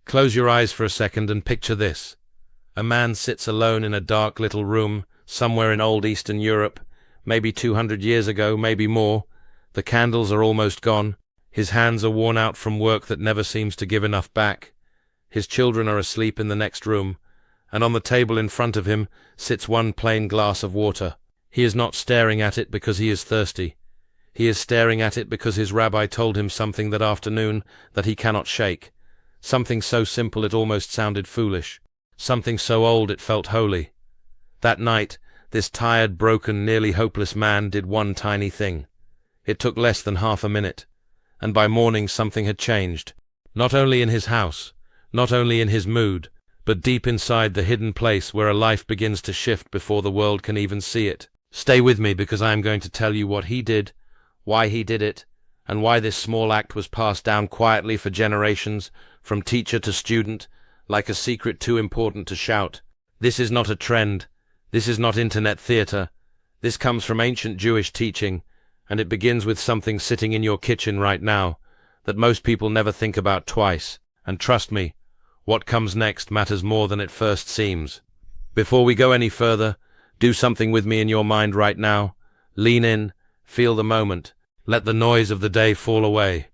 Close your eyes for a second and picture this. A man sits alone in a dark little room, somewhere in old Eastern Europe, maybe 200 years ago, maybe more. The candles are almost gone. His hands are worn out from work that never seems to give enough back. His children are asleep in the next room, and on the table in front of him sits one plain glass of water. He is not staring at it because he is thirsty. He is staring at it because his rabbi told him something that afternoon that he cannot shake. Something so simple it almost sounded foolish. Something so old it felt holy. That night, this tired, broken, nearly hopeless man did one tiny thing. It took less than half a minute, and by morning something had changed. Not only in his house, not only in his mood, but deep inside the hidden place where a life begins to shift before the world can even see it. Stay with me because I am going to tell you what he did, why he did it, and why this small act was passed down quietly for generations, from teacher to student, like a secret too important to shout. This is not a trend. This is not internet theater. This comes from ancient Jewish teaching, and it begins with something sitting in your kitchen right now that most people never think about twice. And trust me, what comes next matters more than it first seems. Before we go any further, do something with me in your mind right now. Lean in, feel the moment, let the noise of the day fall away.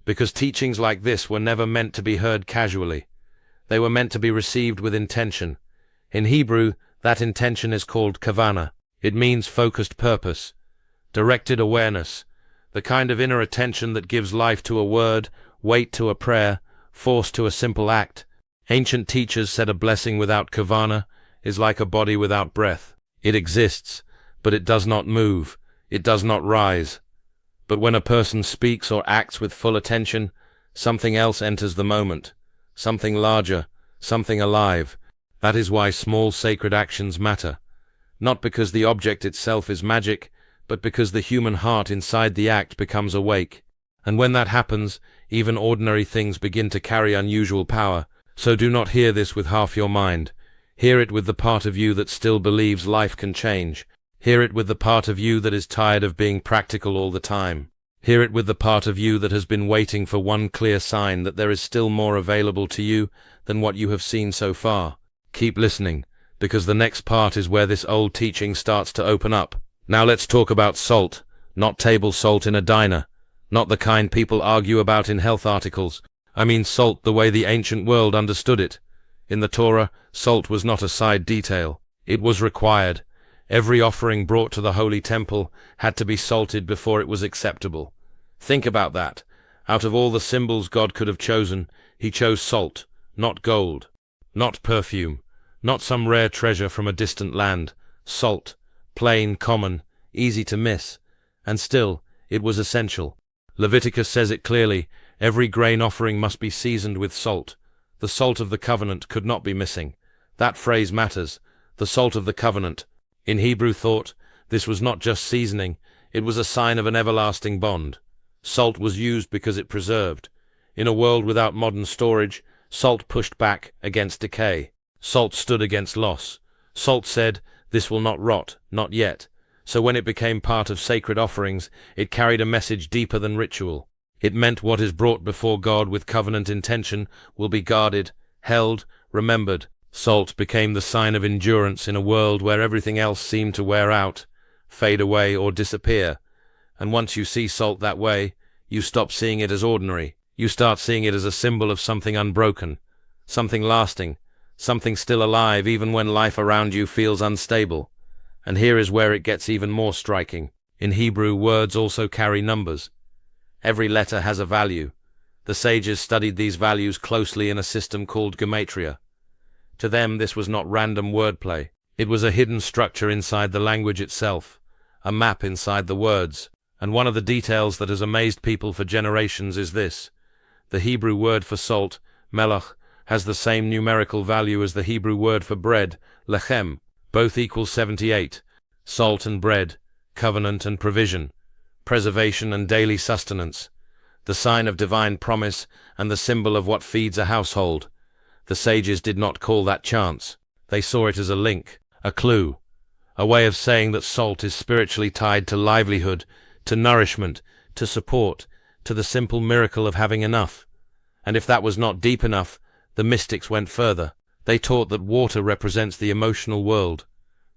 Because teachings like this were never meant to be heard casually. They were meant to be received with intention. In Hebrew, that intention is called kavana. It means focused purpose, directed awareness, the kind of inner attention that gives life to a word, weight to a prayer, force to a simple act. Ancient teachers said a blessing without kavana is like a body without breath. It exists, but it does not move. It does not rise. But when a person speaks or acts with full attention, something else enters the moment. Something larger, something alive. That is why small sacred actions matter. Not because the object itself is magic, but because the human heart inside the act becomes awake. And when that happens, even ordinary things begin to carry unusual power. So do not hear this with half your mind. Hear it with the part of you that still believes life can change. Hear it with the part of you that is tired of being practical all the time. Hear it with the part of you that has been waiting for one clear sign that there is still more available to you than what you have seen so far. Keep listening, because the next part is where this old teaching starts to open up. Now let's talk about salt, not table salt in a diner, not the kind people argue about in health articles. I mean salt the way the ancient world understood it. In the Torah, salt was not a side detail. It was required. Every offering brought to the holy temple had to be salted before it was acceptable. Think about that. Out of all the symbols God could have chosen, he chose salt, not gold, not perfume, not some rare treasure from a distant land. Salt, plain, common, easy to miss, and still, it was essential. Leviticus says it clearly, every grain offering must be seasoned with salt. The salt of the covenant could not be missing. That phrase matters, the salt of the covenant. In Hebrew thought, this was not just seasoning, it was a sign of an everlasting bond. Salt was used because it preserved. In a world without modern storage, salt pushed back against decay. Salt stood against loss. Salt said, this will not rot, not yet. So when it became part of sacred offerings, it carried a message deeper than ritual. It meant what is brought before God with covenant intention will be guarded, held, remembered. Salt became the sign of endurance in a world where everything else seemed to wear out, fade away, or disappear. And once you see salt that way, you stop seeing it as ordinary. You start seeing it as a symbol of something unbroken, something lasting, something still alive even when life around you feels unstable. And here is where it gets even more striking. In Hebrew, words also carry numbers. Every letter has a value. The sages studied these values closely in a system called gematria. To them, this was not random wordplay. It was a hidden structure inside the language itself, a map inside the words. And one of the details that has amazed people for generations is this. The Hebrew word for salt, melach, has the same numerical value as the Hebrew word for bread, lechem. Both equal 78. Salt and bread, covenant and provision, preservation and daily sustenance, the sign of divine promise and the symbol of what feeds a household. The sages did not call that chance. They saw it as a link, a clue, a way of saying that salt is spiritually tied to livelihood, to nourishment, to support, to the simple miracle of having enough. And if that was not deep enough, the mystics went further. They taught that water represents the emotional world,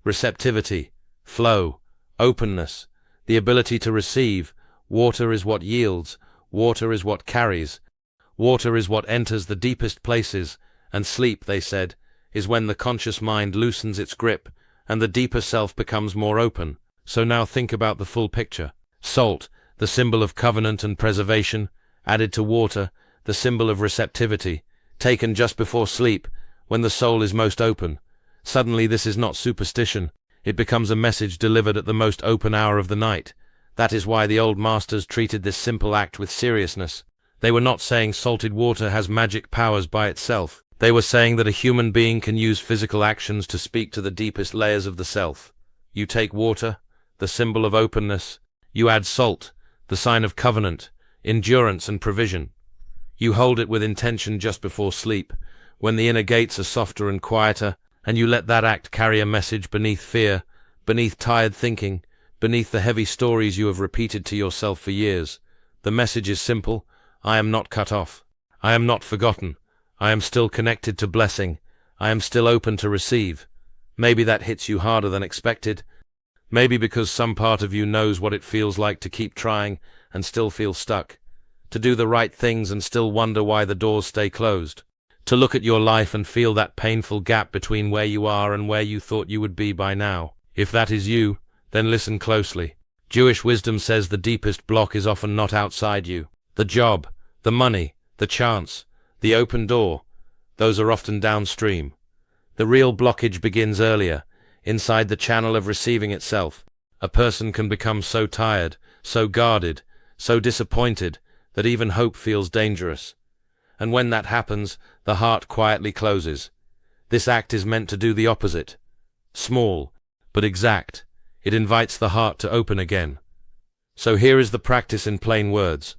receptivity, flow, openness, the ability to receive. Water is what yields, water is what carries, water is what enters the deepest places, and sleep, they said, is when the conscious mind loosens its grip and the deeper self becomes more open. So now think about the full picture. Salt, the symbol of covenant and preservation, added to water, the symbol of receptivity, taken just before sleep, when the soul is most open. Suddenly this is not superstition, it becomes a message delivered at the most open hour of the night. That is why the old masters treated this simple act with seriousness. They were not saying salted water has magic powers by itself. They were saying that a human being can use physical actions to speak to the deepest layers of the self. You take water, the symbol of openness. You add salt, the sign of covenant, endurance and provision. You hold it with intention just before sleep, when the inner gates are softer and quieter, and you let that act carry a message beneath fear, beneath tired thinking, beneath the heavy stories you have repeated to yourself for years. The message is simple: I am not cut off. I am not forgotten. I am still connected to blessing. I am still open to receive. Maybe that hits you harder than expected. Maybe because some part of you knows what it feels like to keep trying and still feel stuck. To do the right things and still wonder why the doors stay closed. To look at your life and feel that painful gap between where you are and where you thought you would be by now. If that is you, then listen closely. Jewish wisdom says the deepest block is often not outside you. The job, the money, the chance, the open door, those are often downstream. The real blockage begins earlier, inside the channel of receiving itself. A person can become so tired, so guarded, so disappointed, that even hope feels dangerous. And when that happens, the heart quietly closes. This act is meant to do the opposite. Small, but exact. It invites the heart to open again. So here is the practice in plain words.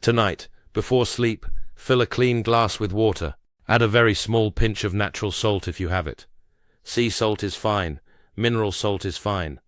Tonight, before sleep, fill a clean glass with water. Add a very small pinch of natural salt if you have it. Sea salt is fine. Mineral salt is fine.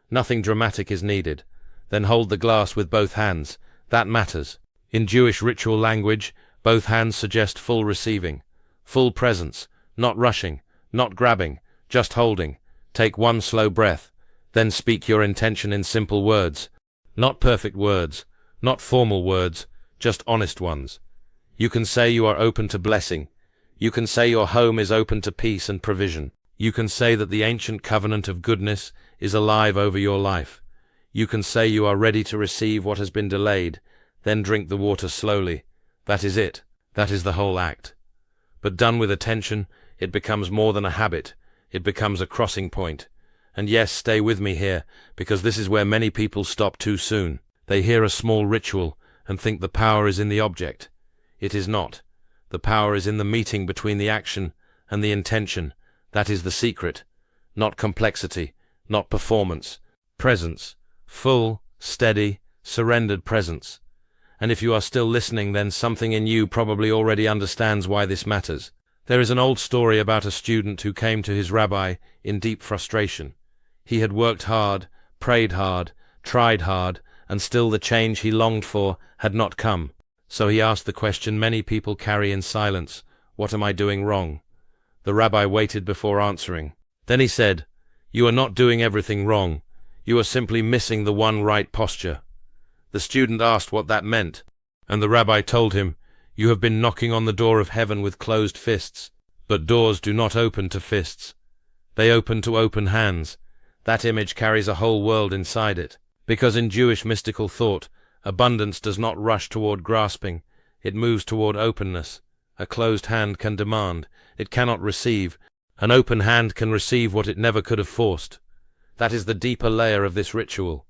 Nothing dramatic is needed. Then hold the glass with both hands. That matters. In Jewish ritual language, both hands suggest full receiving, full presence, not rushing, not grabbing, just holding. Take one slow breath, then speak your intention in simple words. Not perfect words, not formal words, just honest ones. You can say you are open to blessing. You can say your home is open to peace and provision. You can say that the ancient covenant of goodness is alive over your life. You can say you are ready to receive what has been delayed, then drink the water slowly. That is it. That is the whole act. But done with attention, it becomes more than a habit. It becomes a crossing point. And yes, stay with me here, because this is where many people stop too soon. They hear a small ritual and think the power is in the object. It is not. The power is in the meeting between the action and the intention. That is the secret. Not complexity, not performance. Presence. Full, steady, surrendered presence. And if you are still listening, then something in you probably already understands why this matters. There is an old story about a student who came to his rabbi in deep frustration. He had worked hard, prayed hard, tried hard, and still the change he longed for had not come. So he asked the question many people carry in silence: what am I doing wrong? The rabbi waited before answering. Then he said, "You are not doing everything wrong. You are simply missing the one right posture." The student asked what that meant, and the rabbi told him, "You have been knocking on the door of heaven with closed fists, but doors do not open to fists. They open to open hands." That image carries a whole world inside it, because in Jewish mystical thought, abundance does not rush toward grasping, it moves toward openness. A closed hand can demand, it cannot receive. An open hand can receive what it never could have forced. That is the deeper layer of this ritual.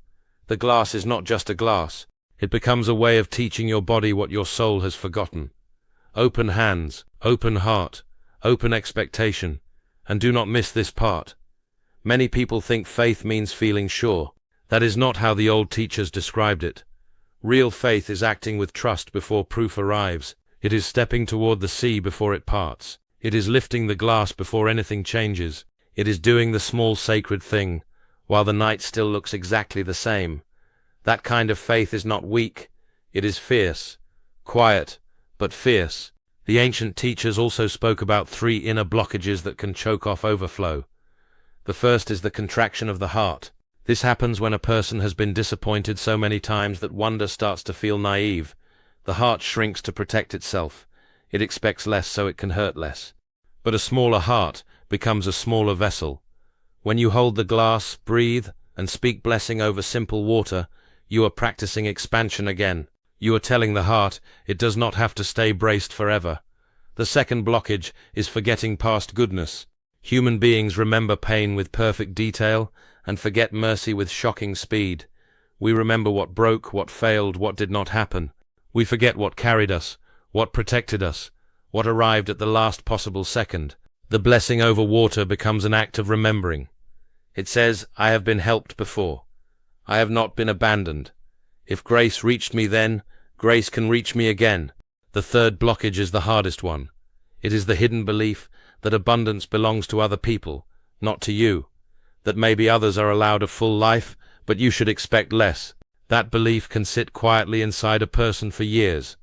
The glass is not just a glass. It becomes a way of teaching your body what your soul has forgotten. Open hands, open heart, open expectation. And do not miss this part. Many people think faith means feeling sure. That is not how the old teachers described it. Real faith is acting with trust before proof arrives. It is stepping toward the sea before it parts. It is lifting the glass before anything changes. It is doing the small sacred thing, while the night still looks exactly the same. That kind of faith is not weak. It is fierce. Quiet, but fierce. The ancient teachers also spoke about 3 inner blockages that can choke off overflow. The first is the contraction of the heart. This happens when a person has been disappointed so many times that wonder starts to feel naive. The heart shrinks to protect itself. It expects less so it can hurt less. But a smaller heart becomes a smaller vessel. When you hold the glass, breathe, and speak blessing over simple water, you are practicing expansion again. You are telling the heart it does not have to stay braced forever. The second blockage is forgetting past goodness. Human beings remember pain with perfect detail and forget mercy with shocking speed. We remember what broke, what failed, what did not happen. We forget what carried us, what protected us, what arrived at the last possible second. The blessing over water becomes an act of remembering. It says, I have been helped before. I have not been abandoned. If grace reached me then, grace can reach me again. The third blockage is the hardest one. It is the hidden belief that abundance belongs to other people, not to you. That maybe others are allowed a full life, but you should expect less. That belief can sit quietly inside a person for years.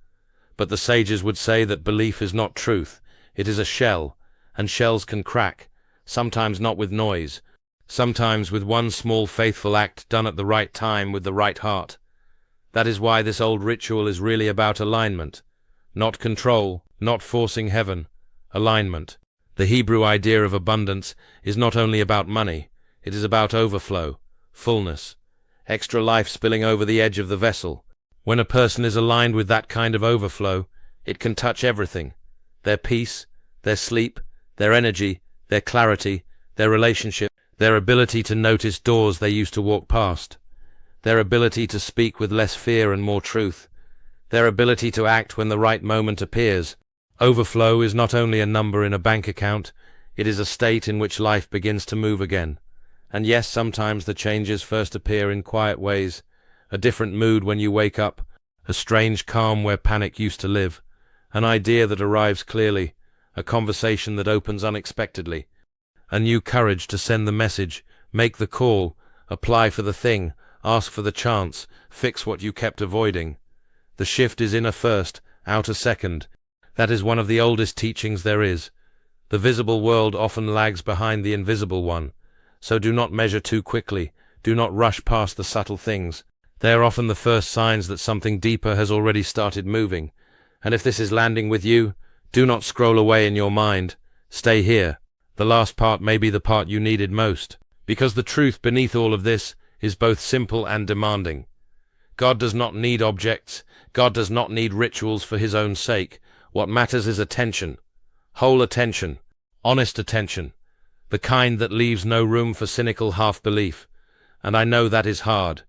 But the sages would say that belief is not truth. It is a shell, and shells can crack, sometimes not with noise, sometimes with one small faithful act done at the right time with the right heart. That is why this old ritual is really about alignment. Not control, not forcing heaven. Alignment. The Hebrew idea of abundance is not only about money, it is about overflow, fullness, extra life spilling over the edge of the vessel. When a person is aligned with that kind of overflow, it can touch everything. Their peace, their sleep, their energy, their clarity, their relationship, their ability to notice doors they used to walk past, their ability to speak with less fear and more truth, their ability to act when the right moment appears. Overflow is not only a number in a bank account, it is a state in which life begins to move again. And yes, sometimes the changes first appear in quiet ways, a different mood when you wake up, a strange calm where panic used to live, an idea that arrives clearly, a conversation that opens unexpectedly, a new courage to send the message, make the call, apply for the thing, ask for the chance, fix what you kept avoiding. The shift is inner first, outer second. That is one of the oldest teachings there is. The visible world often lags behind the invisible one. So do not measure too quickly, do not rush past the subtle things. They are often the first signs that something deeper has already started moving. And if this is landing with you, do not scroll away in your mind. Stay here. The last part may be the part you needed most. Because the truth beneath all of this is both simple and demanding. God does not need objects. God does not need rituals for his own sake. What matters is attention. Whole attention. Honest attention. The kind that leaves no room for cynical half-belief. And I know that is hard.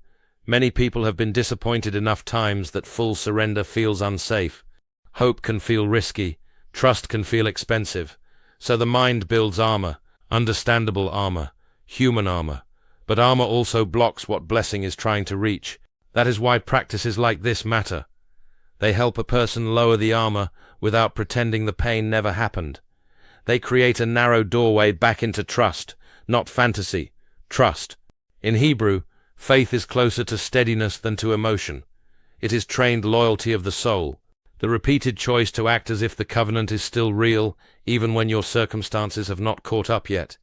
Many people have been disappointed enough times that full surrender feels unsafe. Hope can feel risky. Trust can feel expensive. So the mind builds armor, understandable armor, human armor. But armor also blocks what blessing is trying to reach. That is why practices like this matter. They help a person lower the armor without pretending the pain never happened. They create a narrow doorway back into trust, not fantasy, trust. In Hebrew, faith is closer to steadiness than to emotion. It is trained loyalty of the soul, the repeated choice to act as if the covenant is still real, even when your circumstances have not caught up yet.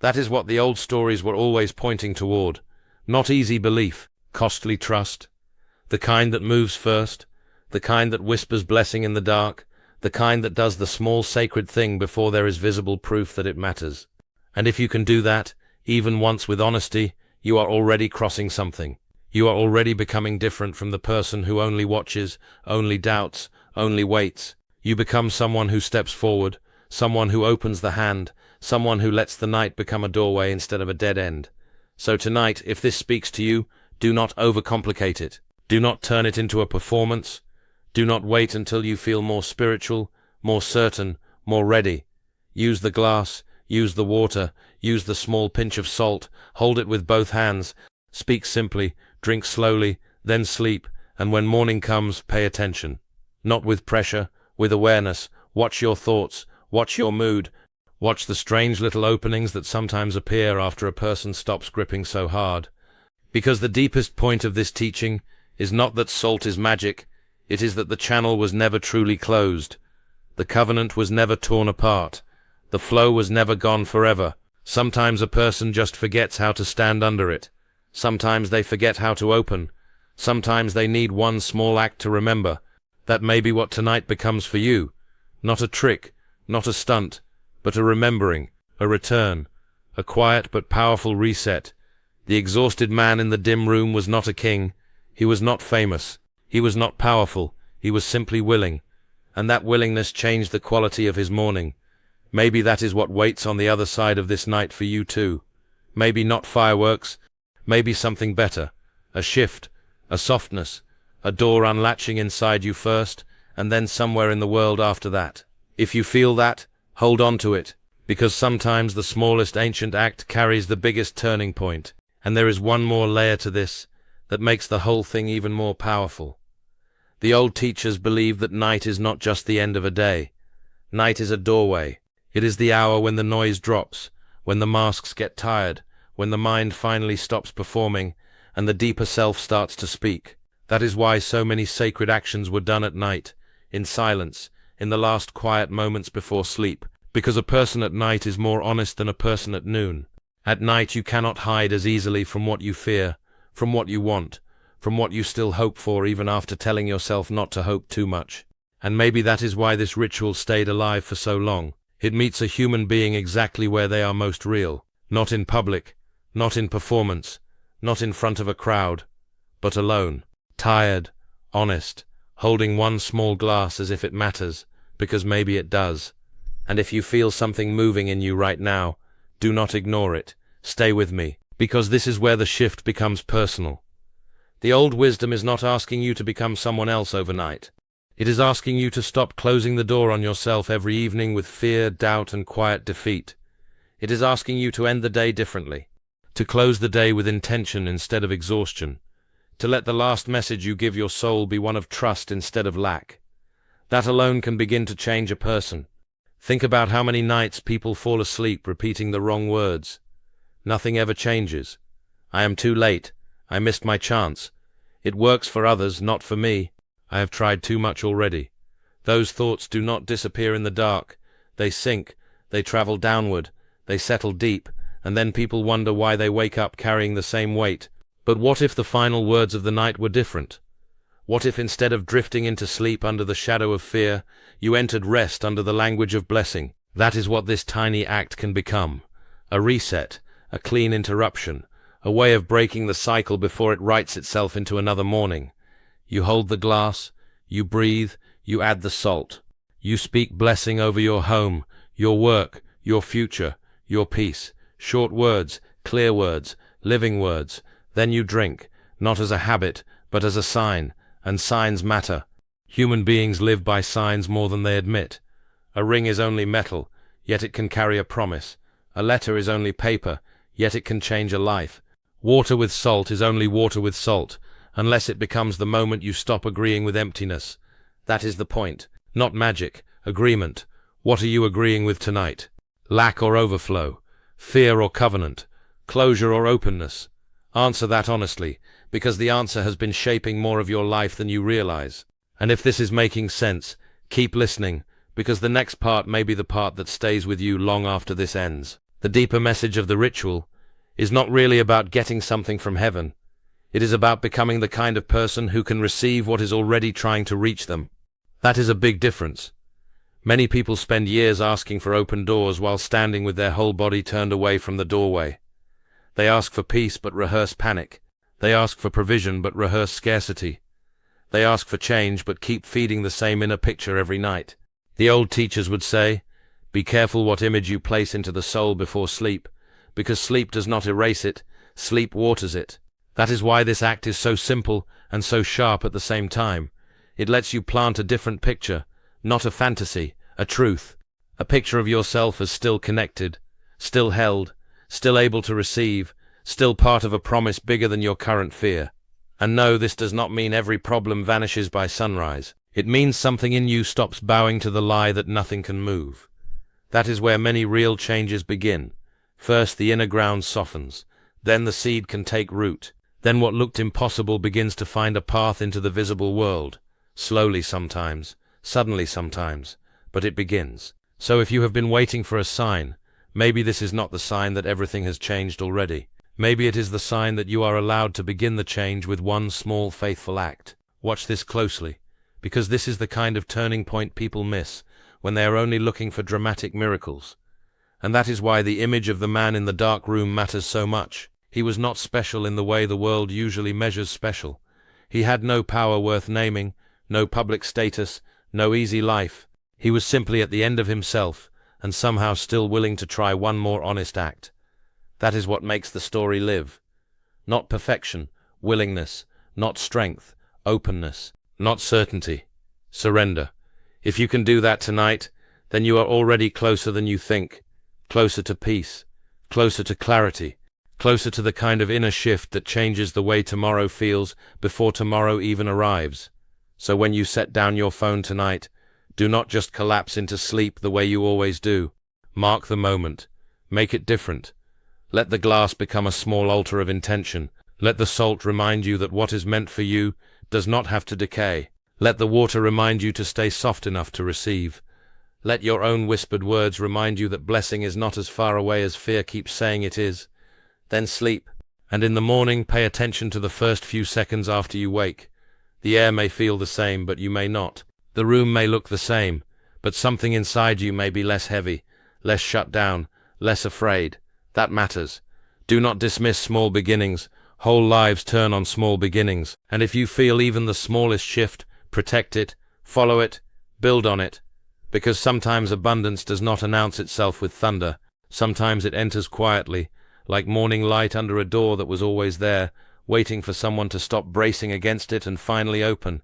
That is what the old stories were always pointing toward. Not easy belief, costly trust. The kind that moves first, the kind that whispers blessing in the dark, the kind that does the small sacred thing before there is visible proof that it matters. And if you can do that, even once with honesty, you are already crossing something. You are already becoming different from the person who only watches, only doubts, only waits. You become someone who steps forward, someone who opens the hand, someone who lets the night become a doorway instead of a dead end. So tonight, if this speaks to you, do not overcomplicate it. Do not turn it into a performance. Do not wait until you feel more spiritual, more certain, more ready. Use the glass, use the water, use the small pinch of salt, hold it with both hands, speak simply, drink slowly, then sleep, and when morning comes, pay attention. Not with pressure, with awareness. Watch your thoughts, watch your mood, watch the strange little openings that sometimes appear after a person stops gripping so hard. Because the deepest point of this teaching is not that salt is magic, it is that the channel was never truly closed. The covenant was never torn apart. The flow was never gone forever. Sometimes a person just forgets how to stand under it. Sometimes they forget how to open. Sometimes they need one small act to remember. That may be what tonight becomes for you. Not a trick, not a stunt, but a remembering, a return, a quiet but powerful reset. The exhausted man in the dim room was not a king. He was not famous. He was not powerful. He was simply willing. And that willingness changed the quality of his morning. Maybe that is what waits on the other side of this night for you too. Maybe not fireworks. Maybe something better. A shift, a softness, a door unlatching inside you first, and then somewhere in the world after that. If you feel that, hold on to it, because sometimes the smallest ancient act carries the biggest turning point. And there is one more layer to this that makes the whole thing even more powerful. The old teachers believed that night is not just the end of a day. Night is a doorway. It is the hour when the noise drops, when the masks get tired, when the mind finally stops performing, and the deeper self starts to speak. That is why so many sacred actions were done at night, in silence, in the last quiet moments before sleep, because a person at night is more honest than a person at noon. At night you cannot hide as easily from what you fear, from what you want, from what you still hope for even after telling yourself not to hope too much. And maybe that is why this ritual stayed alive for so long. It meets a human being exactly where they are most real, not in public, not in performance, not in front of a crowd, but alone, tired, honest, holding one small glass as if it matters, because maybe it does. And if you feel something moving in you right now, do not ignore it. Stay with me, because this is where the shift becomes personal. The old wisdom is not asking you to become someone else overnight. It is asking you to stop closing the door on yourself every evening with fear, doubt, and quiet defeat. It is asking you to end the day differently, to close the day with intention instead of exhaustion, to let the last message you give your soul be one of trust instead of lack. That alone can begin to change a person. Think about how many nights people fall asleep repeating the wrong words. Nothing ever changes. I am too late. I missed my chance. It works for others, not for me. I have tried too much already. Those thoughts do not disappear in the dark. They sink, they travel downward, they settle deep, and then people wonder why they wake up carrying the same weight. But what if the final words of the night were different? What if instead of drifting into sleep under the shadow of fear, you entered rest under the language of blessing? That is what this tiny act can become. A reset, a clean interruption, a way of breaking the cycle before it writes itself into another morning. You hold the glass, you breathe, you add the salt. You speak blessing over your home, your work, your future, your peace. Short words, clear words, living words. Then you drink, not as a habit, but as a sign, and signs matter. Human beings live by signs more than they admit. A ring is only metal, yet it can carry a promise. A letter is only paper, yet it can change a life. Water with salt is only water with salt, unless it becomes the moment you stop agreeing with emptiness. That is the point. Not magic, agreement. What are you agreeing with tonight? Lack or overflow? Fear or covenant? Closure or openness? Answer that honestly, because the answer has been shaping more of your life than you realize. And if this is making sense, keep listening, because the next part may be the part that stays with you long after this ends. The deeper message of the ritual is not really about getting something from heaven. It is about becoming the kind of person who can receive what is already trying to reach them. That is a big difference. Many people spend years asking for open doors while standing with their whole body turned away from the doorway. They ask for peace but rehearse panic. They ask for provision but rehearse scarcity. They ask for change but keep feeding the same inner picture every night. The old teachers would say, be careful what image you place into the soul before sleep, because sleep does not erase it, sleep waters it. That is why this act is so simple and so sharp at the same time. It lets you plant a different picture, not a fantasy, a truth. A picture of yourself as still connected, still held, still able to receive, still part of a promise bigger than your current fear. And no, this does not mean every problem vanishes by sunrise. It means something in you stops bowing to the lie that nothing can move. That is where many real changes begin. First, the inner ground softens. Then the seed can take root. Then what looked impossible begins to find a path into the visible world. Slowly sometimes, suddenly sometimes, but it begins. So if you have been waiting for a sign, maybe this is not the sign that everything has changed already. Maybe it is the sign that you are allowed to begin the change with one small faithful act. Watch this closely, because this is the kind of turning point people miss when they are only looking for dramatic miracles. And that is why the image of the man in the dark room matters so much. He was not special in the way the world usually measures special. He had no power worth naming, no public status, no easy life. He was simply at the end of himself, and somehow still willing to try one more honest act. That is what makes the story live. Not perfection, willingness, not strength, openness, not certainty, surrender. If you can do that tonight, then you are already closer than you think, closer to peace, closer to clarity, closer to the kind of inner shift that changes the way tomorrow feels before tomorrow even arrives. So when you set down your phone tonight, do not just collapse into sleep the way you always do. Mark the moment. Make it different. Let the glass become a small altar of intention. Let the salt remind you that what is meant for you does not have to decay. Let the water remind you to stay soft enough to receive. Let your own whispered words remind you that blessing is not as far away as fear keeps saying it is. Then sleep, and in the morning pay attention to the first few seconds after you wake. The air may feel the same, but you may not. The room may look the same, but something inside you may be less heavy, less shut down, less afraid. That matters. Do not dismiss small beginnings. Whole lives turn on small beginnings. And if you feel even the smallest shift, protect it, follow it, build on it. Because sometimes abundance does not announce itself with thunder. Sometimes it enters quietly, like morning light under a door that was always there, waiting for someone to stop bracing against it and finally open.